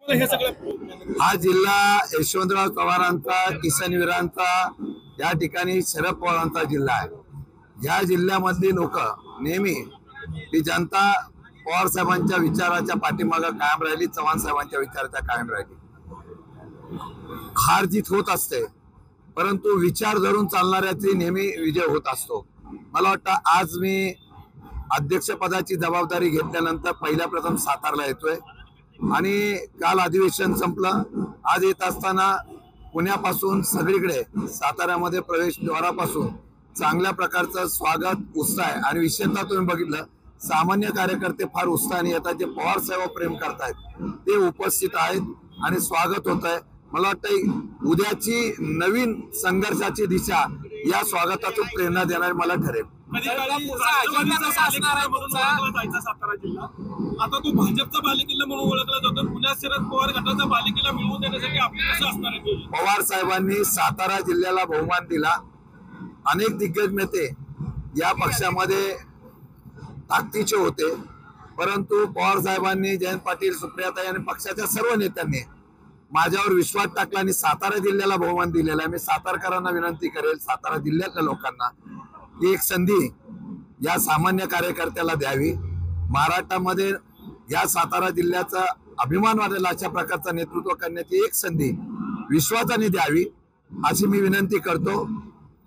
हे सगळं हा जिल्हा यशवंतराव चव्हाणांचा, किसनवीरांचा, या ठिकाणी शरद पवारांचा जिल्हा आहे। या जिल्ह्यामधली लोक नेहमी ही जनता पवार साहेबांच्या विचाराच्या पाठीमागे कायम राहिली, चव्हाण साहेबांच्या विचाराच्या कायम राहिली। हार जीत होत असते, परंतु विचार धरून चालणाऱ्याची नेहमी विजय होत असतो। मला वाटतं आज मी अध्यक्षपदाची जबाबदारी घेतल्यानंतर पहिल्या प्रथम सातारला येतोय आणि काल अधिवेशन संपलं। आज येत असताना पुण्यापासून सगळीकडे साताऱ्यामध्ये प्रवेशद्वारापासून चांगल्या प्रकारचं स्वागत, उत्साह आहे आणि विशेषतः तुम्ही बघितलं सामान्य कार्यकर्ते फार उत्साहाने येतात, जे पवार साहेब प्रेम करतायत ते उपस्थित आहेत आणि स्वागत होत आहे। मला वाटतं उद्याची नवीन संघर्षाची दिशा या स्वागतातून प्रेरणा देणारी मला ठरेल। सातारा जिल्हा आता तो भाजपचा बालेकिल्ला म्हणून ओळखला जातो। पुण्यात शरद पवार गटाचा बालेकिल्ला मिळवून देण्यासाठी आपलं कसं असणार आहे? पवार साहेबांनी सातारा जिल्ह्याला बहुमान दिला। अनेक दिग्गज नेते या पक्षामध्ये ताकदीचे होते, परंतु पवार साहेबांनी, जयंत पाटील, सुप्रियाताई आणि पक्षाच्या सर्व नेत्यांनी माझ्यावर विश्वास टाकला आणि सातारा जिल्ह्याला बहुमान दिलेला आहे। मी सातारकरांना विनंती करेल, सातारा जिल्ह्यातल्या लोकांना एक संधी या सामान्य कार्यकर्त्याला द्यावी। महाराष्ट्रामध्ये या सातारा जिल्ह्याचा अभिमान वाढेल अशा प्रकारचं नेतृत्व करण्याची एक संधी विश्वासाने द्यावी अशी मी विनंती करतो।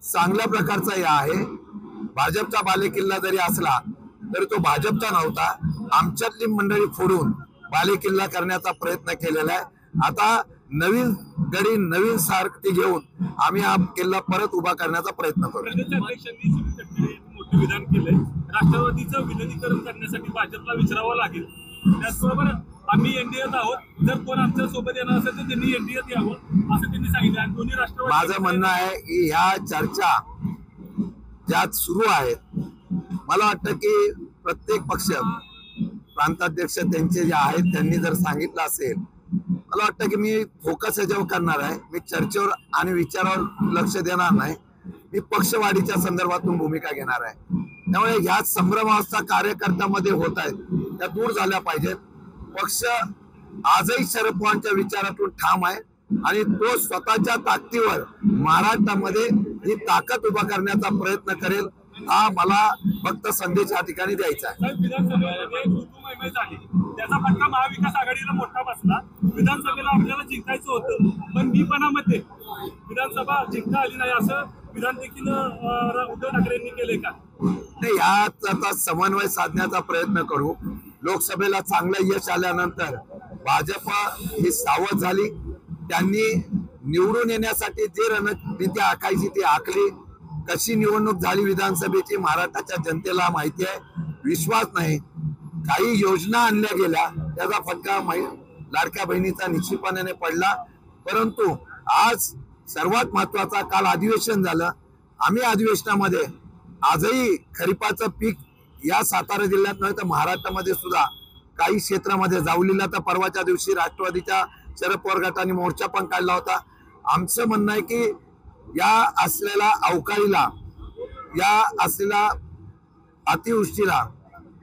चांगल्या प्रकारचा या आहे। भाजपचा बालेकिल्ला जरी असला तरी तो भाजपचा नव्हता, आमच्यातली मंडळी फोडून बालेकिल्ला करण्याचा प्रयत्न केलेला आहे। आता नवीन गडी, नवीन सारथी घेऊन आम्ही हा किल्ला परत उभा करण्याचा प्रयत्न करू। मोठे विधान केलंय, राष्ट्रवादीचं विलीनीकरण करण्यासाठी भाजपला विचारावं लागेल। त्याचबरोबर आम्ही एनडीएत आहोत, जर कोण आमच्या सोबत येणार असेल तर त्यांनी एनडीएत यावं असं त्यांनी सांगितलं आणि दोन्ही राष्ट्रवादी। माझं म्हणणं आहे की ह्या चर्चा ज्यात सुरू आहेत, मला वाटतं की प्रत्येक पक्ष, प्रांताध्यक्ष त्यांचे जे आहेत त्यांनी जर सांगितलं असेल, मला वाटतं की मी फोकस याच्यावर करणार आहे। मी चर्चेवर आणि विचारावर लक्ष देणार नाही, मी पक्षवाढीच्या संदर्भातून भूमिका घेणार आहे। त्यामुळे ह्या संभ्रमावस्था कार्यकर्त्यामध्ये होत आहेत त्या दूर झाल्या पाहिजेत। पक्ष आजही शरद पवारांच्या विचारातून ठाम आहे आणि तो स्वतःच्या ताकदीवर महाराष्ट्रामध्ये ही ताकद उभा करण्याचा प्रयत्न करेल, हा मला फक्त संदेश या ठिकाणी द्यायचा आहे। विधानसभेमध्ये ऋतुमयमय झाली, त्याचा फटका महाविकास आघाडीला मोठा बसला। विधानसभेला आपल्याला जिंकायचं होतं, पण मीपणामध्ये विधानसभा जिंकता आली नाही असं विधान देखील उद्धव ठाकरेंनी केले का? नाही, यात आता समन्वय साधण्याचा प्रयत्न करू। लोकसभेला चांगलं यश आल्यानंतर भाजप ही सावध झाली, त्यांनी निवडून येण्यासाठी जे रणनीती आखायची ती आखली। कशी निवडणूक झाली विधानसभेची महाराष्ट्राच्या जनतेला माहिती आहे, विश्वास नाही। काही योजना आणल्या गेल्या, त्याचा फटका लाडक्या बहिणीचा निश्चितपणे पडला। परंतु आज सर्वात महत्वाचा, काल अधिवेशन झालं। आम्ही अधिवेशनामध्ये आजही खरीपाचं पीक या सातारा जिल्ह्यात नव्हे तर महाराष्ट्रामध्ये सुद्धा काही क्षेत्रामध्ये जावलीला, तर परवाच्या दिवशी राष्ट्रवादीच्या शरद पवार गटाने मोर्चा पण काढला होता। आमचं म्हणणं आहे की या असलेल्या अवकाळीला, या असलेल्या अतिवृष्टीला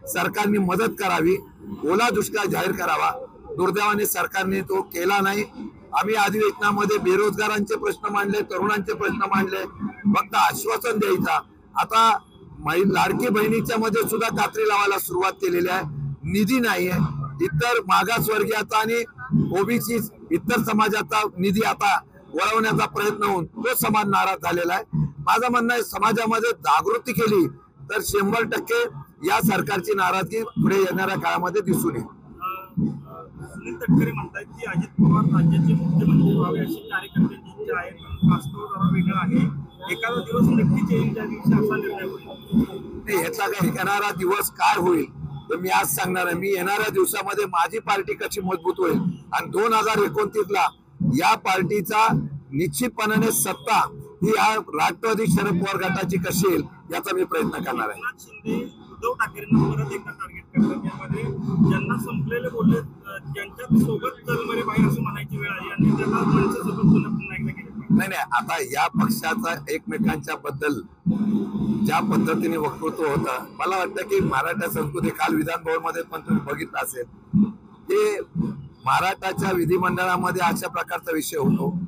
सरकारने मदत करावी, ओला दुष्काळ जाहीर करावा। दुर्दैवाने सरकारने तो केला नाही। आम्ही अधिवेशनामध्ये बेरोजगारांचे प्रश्न मांडले, तरुणांचे प्रश्न मांडले, फक्त आश्वासन द्यायचा। आता लाडकी बहिणीच्या मध्ये सुद्धा कात्री लावायला सुरुवात केलेली आहे, निधी नाहीये। इतर मागासवर्गीयाचा आणि ओबीसी इतर समाजाचा निधी आता वळवण्याचा प्रयत्न होऊन तो समाज नाराज झालेला आहे। माझं म्हणणं आहे, समाजामध्ये जागृती केली तर 100% या सरकारची नाराजगी पुढे येणाऱ्या काळामध्ये दिसून येईल। सुनील तटकरे म्हणतात की अजित पवार राज्याचे मुख्यमंत्री व्हावे अशी कार्यकर्त्यांची इच्छा आहे, पण वास्तव जरा वेगळा आहे। एखादा दिवस नक्कीच येईल त्या दिवशी असा निर्णय होईल। याचा काही येणारा दिवस काय होईल तर मी आज सांगणार आहे। मी येणाऱ्या दिवसामध्ये माझी पार्टी कशी मजबूत होईल आणि 2029ला या पार्टीचा निश्चितपणे सत्ता ही या राष्ट्रवादी शरद पवार गटाची कशी येईल याचा मी प्रयत्न करणार आहे। उद्धव ठाकरेंना परत एकदा टार्गेट करतात, यामध्ये ज्यांना संपलेले बोलले, ज्यांच्या सोबत तलमरे बाहेर असं म्हणायची वेळ आली आणि त्याला माणसासोबत पुन्हा एकदा केलं। नाही, आता या पक्षाचा एकमेकांच्या बद्दल ज्या पद्धतीने वक्तृत्व होतं, मला वाटतं की मराठा संस्कृती काल विधान भवन मध्ये पण तुम्ही बघितलं असेल, ते महाराष्ट्राच्या विधिमंडळामध्ये अशा प्रकारचा विषय होतो,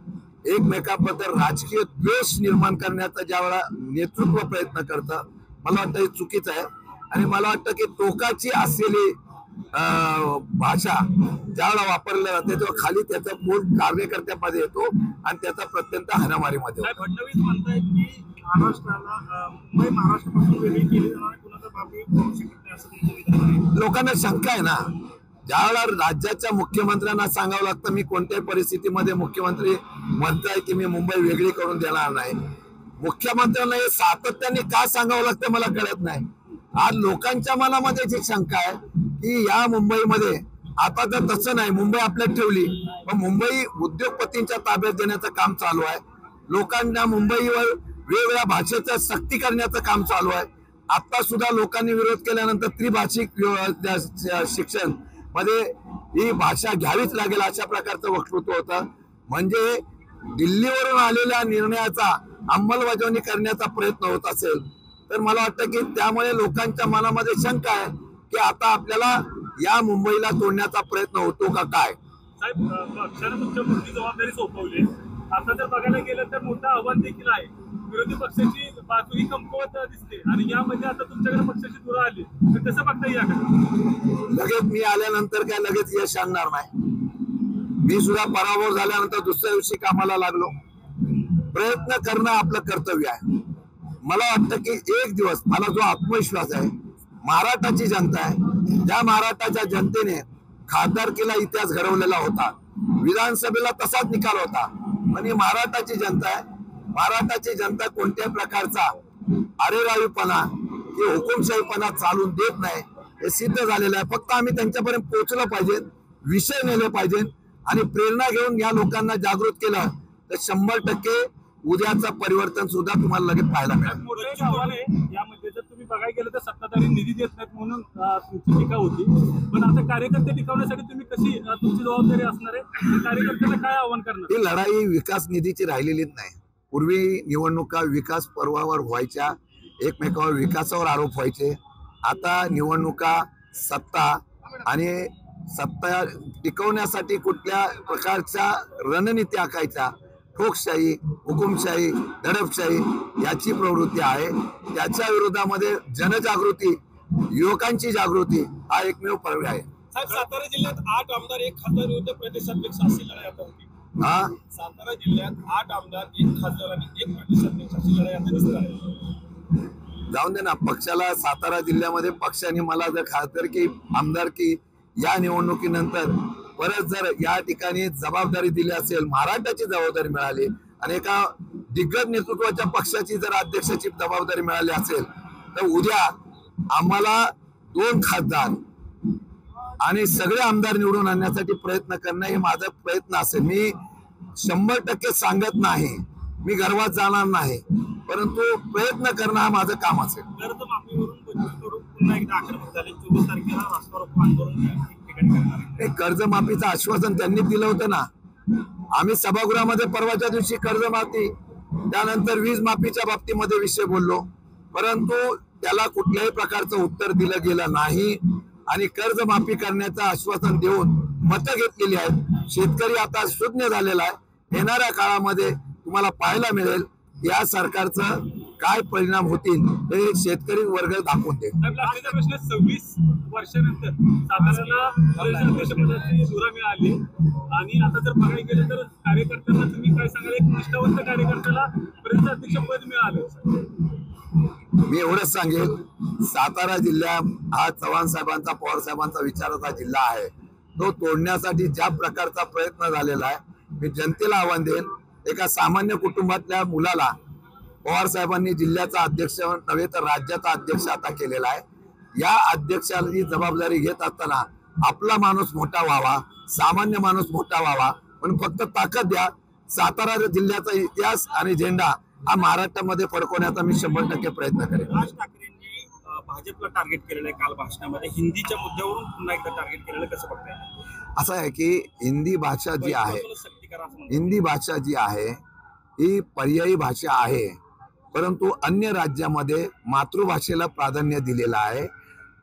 एकमेकांबद्दल राजकीय द्वेष निर्माण करण्याचा ज्यावेळेला नेतृत्व प्रयत्न करतं, मला वाटतं हे चुकीचं आहे. आणि मला वाटतं की टोकाची असलेली भाषा ज्यावेळेला वापरल्या जाते तेव्हा खाली त्याचा बोल कार्यकर्त्यामध्ये येतो आणि त्याचा प्रत्यंत हाणामारीमध्ये होतो. फडणवीस म्हणतायत की महाराष्ट्राला मुंबई महाराष्ट्रापासून वेगळी केली जाणार, कुणाचा बाबी होऊ शकत नाही असं तुमचं विधान आहे. लोकांना शंका आहे ना, ज्यावेळेला राज्याच्या मुख्यमंत्र्यांना सांगावं लागतं मी कोणत्याही परिस्थितीमध्ये मुख्यमंत्री म्हणताय की मी मुंबई वेगळी करून देणार नाही, मुख्यमंत्र्यांना हे सातत्याने का सांगावं लागतं मला कळत नाही. आज लोकांच्या मनामध्ये जी शंका आहे की या मुंबईमध्ये आता तर तसं नाही, मुंबई आपल्यात ठेवली पण मुंबई उद्योगपतींच्या ताब्यात देण्याचं काम चालू आहे, लोकांना मुंबईवर वेगवेगळ्या भाषेचं सक्ती करण्याचं काम चालू आहे. आता सुद्धा लोकांनी विरोध केल्यानंतर त्रिभाषिक शिक्षण मध्ये ही भाषा घ्यावीच लागेल अशा प्रकारचं वक्तृत्व होतं. म्हणजे दिल्लीवरून आलेल्या निर्णयाचा अंमलबजावणी करण्याचा प्रयत्न होत असेल तर मला वाटतं की त्यामुळे लोकांच्या मनामध्ये शंका आहे की आता आपल्याला या मुंबईला तोडण्याचा प्रयत्न होतो का काय. साहेब, पक्षाने तुमच्या मोठी जबाबदारी सोपवली. आता जर बघायला गेलं तर मोठं आव्हान देखील आहे. विरोधी पक्षाची बाजू ही कमकुवत दिसते आणि यामध्ये आता तुमच्याकडे पक्षाची धुरा आली तर कसं बघता याकडे? लगेच मी आल्यानंतर काय लगेच यश आणणार नाही. मी सुद्धा पराभव झाल्यानंतर दुसऱ्या दिवशी कामाला लागलो. प्रयत्न करणं आपलं कर्तव्य आहे. मला वाटतं की एक दिवस मला जो आत्मविश्वास आहे, महाराष्ट्राची जनता आहे, त्या महाराष्ट्राच्या जनतेने खासदारकीला इतिहास घडवलेला होता, विधानसभेला तसाच निकाल होता. पण ही महाराष्ट्राची जनता आहे. महाराष्ट्राची जनता कोणत्याही प्रकारचा अरेरावीपणा किंवा हुकुमशाहीपणा चालून देत नाही, हे सिद्ध झालेलं आहे. फक्त आम्ही त्यांच्यापर्यंत पोहोचलं पाहिजे, विषय नेले पाहिजे आणि प्रेरणा घेऊन या लोकांना जागृत केलं तर 100% उद्याचं परिवर्तन सुद्धा तुम्हाला लगेच पाहायला मिळेल. मोठं एक आव्हान आहे यामध्ये. जर तुम्ही बघायला गेलं तर सत्ताधारी निधी देत नाहीत म्हणून तुमची टीका होती, पण आता कार्यकर्ते टिकवण्यासाठी तुम्ही कशी तुमची जबाबदारी असणार आहे, कार्यकर्त्यांना काय आव्हान करणार? ही लढाई विकास निधीची राहिलेलीच नाही. पूर्वी निवडणुका विकास पर्वावर व्हायच्या, एकमेकावर विकासावर आरोप व्हायचे. आता निवडणुका सत्ता आणि सत्ता टिकवण्यासाठी कुठल्या प्रकारच्या रणनीती आखायच्या, ठोकशाही, हुकुमशाही, दडपशाही याची प्रवृत्ती आहे. त्याच्या विरोधामध्ये जनजागृती, युवकांची जागृती हा एकमेव पर्याय आहे. साहेब, सातारा जिल्ह्यात 8 आमदार 1 खासदार विरुद्ध प्रदेशाध्यक्ष अशी लढाई आता होती. सातारा जिल्ह्यात 8 आमदार 1 खासदार आणि 1 प्रदेशाध्यक्ष अशी लढाई आता दिसत आहे. जाऊन दे ना, पक्षाला सातारा जिल्ह्यामध्ये पक्षाने मला जर खासदारकी आमदारकी या निवडणुकीनंतर परत जर या ठिकाणी जबाबदारी दिली असेल, महाराष्ट्राची जबाबदारी मिळाली आणि एका दिग्गज नेतृत्वाच्या पक्षाची जर अध्यक्षाची जबाबदारी मिळाली असेल तर उद्या आम्हाला 2 खासदार आणि सगळे आमदार निवडून आणण्यासाठी प्रयत्न करणं हे माझा प्रयत्न असेल. मी 100% सांगत नाही, मी गर्वात जाणार नाही, परंतु प्रयत्न करणं हा माझं काम असेल. कर्जमाफीवरून पुन्हा एकदा आक्रमक झाले. 24 तारखेला रास्ता रोको आंदोलन हे कर्जमाफीचं आश्वासन त्यांनी दिलं होतं ना. आम्ही सभागृहामध्ये परवाच्या दिवशी कर्जमाफी, त्यानंतर वीज माफीच्या बाबतीमध्ये विषय बोललो, परंतु त्याला कुठल्याही प्रकारचं उत्तर दिलं गेलं नाही आणि कर्जमाफी करण्याचं आश्वासन देऊन मतं घेतलेली आहेत. शेतकरी आता शून्य झालेला आहे. येणाऱ्या काळामध्ये तुम्हाला पाहायला मिळेल या सरकारचं काय परिणाम होतील हे शेतकरी वर्ग दाखवून देईल. 26 वर्षानंतर साताऱ्याला प्रदेशाध्यक्षपदाची धुरा मिळाली आणि आता जर बघायला गेलं तर कार्यकर्त्यांना तुम्ही काय सांगाल, एक निष्ठावंत कार्यकर्त्याला प्रदेशाध्यक्षपद मिळालं? मी एवढंच सांगेल, सातारा जिल्हा हा चव्हाण साहेबांचा, पवार साहेबांचा विचाराचा जिल्हा आहे. तो तोडण्यासाठी ज्या प्रकारचा प्रयत्न झालेला आहे, मी जनतेला आव्हान देईल, एका सामान्य कुटुंबातल्या मुलाला पवार साहेबांनी जिल्ह्याचा अध्यक्ष नव्हे तर राज्याचा अध्यक्ष आता केलेला आहे. या अध्यक्षाची जबाबदारी घेत असताना आपला माणूस मोठा व्हावा, सामान्य माणूस मोठा व्हावा, पण फक्त ताकद द्या. सातारा जिल्ह्याचा इतिहास आणि झेंडा हा महाराष्ट्रामध्ये फडकवण्याचा मी 100% प्रयत्न करेन. राज ठाकरेंनी भाजपला टार्गेट केलेलं आहे काल भाषणामध्ये, हिंदीच्या मुद्द्यावरून पुन्हा एकदा टार्गेट केलेलं, कसं बघताय? असं आहे की हिंदी भाषा जी आहे ही पर्यायी भाषा आहे, परंतु अन्य राज्यामध्ये मातृभाषेला प्राधान्य दिलेलं आहे.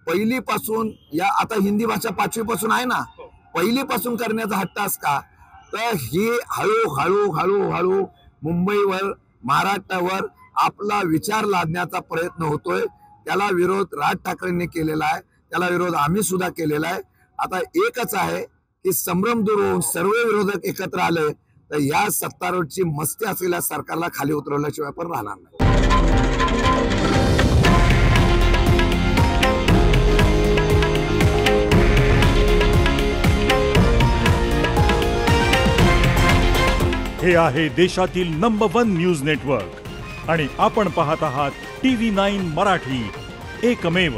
पहिलीपासून या आता हिंदी भाषा 5वी पासून आहे ना, पहिलीपासून करण्याचा हट्ट असता तर ही हळूहळू मुंबईवर महाराष्ट्रावर आपला विचार लादण्याचा प्रयत्न होतोय. त्याला विरोध राज ठाकरेंनी केलेला आहे, त्याला विरोध आम्ही सुद्धा केलेला आहे. आता एकच आहे की संभ्रम दूर होऊन सर्व विरोधक एकत्र आले तर या सत्तारूढची मस्ती असलेल्या सरकारला खाली उतरवल्याशिवाय पण राहणार नाही. हे आहे देशातील नंबर 1 न्यूज नेटवर्क आणि आपण पाहत आहात TV9 मराठी, एकमेव.